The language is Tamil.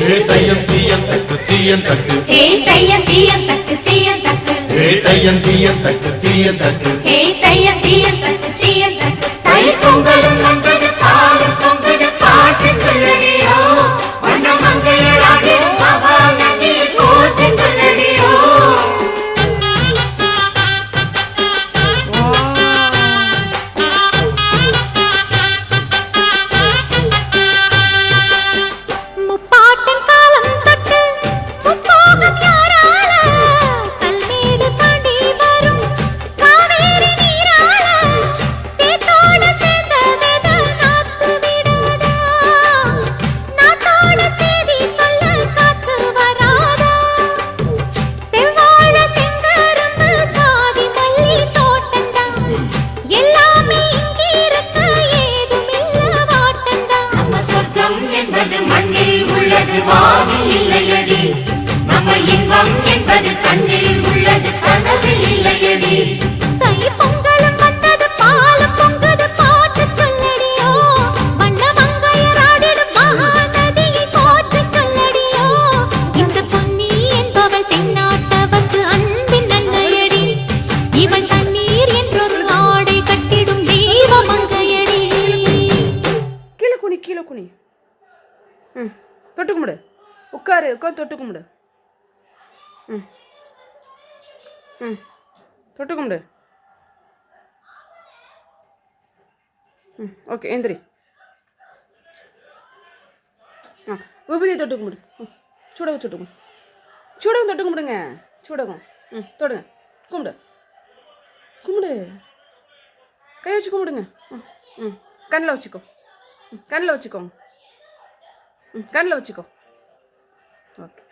தையம் தீயம் தக்கு சீயம் தக்கு தையம் தீயம் தக்கு சீயம் தக்கு தையம் தீயம் தக்கு சீயம் தக்கு தையம் தீயம் தக்கு சீயம் தக்கு தை பொங்கலும் வந்தது பாலும் பொங்குது பாட்டு சொல்லடியோ வண்ண மங்கையராடிடும் பாபா நதி போற்றி சொல்லடியோ தொட்டு கும்பிடு உட்காரு உட்காந்து தொட்டு கும்பிடு தொட்டு கும்பிடு ஓகே எந்திரி விபூதியை தொட்டு கும்பிடு சூடகம் தொட்டு கும்பிடு சூடகம் தொட்டு கும்பிடுங்க சூடகம் தொடுங்க கும்பிடு கும்பிடு கை வச்சு கும்பிடுங்க கண்ணில் வச்சுக்கோ கண்ணில் வச்சுக்கோங்க கண்ணில் வச்சுக்கோ ஓகே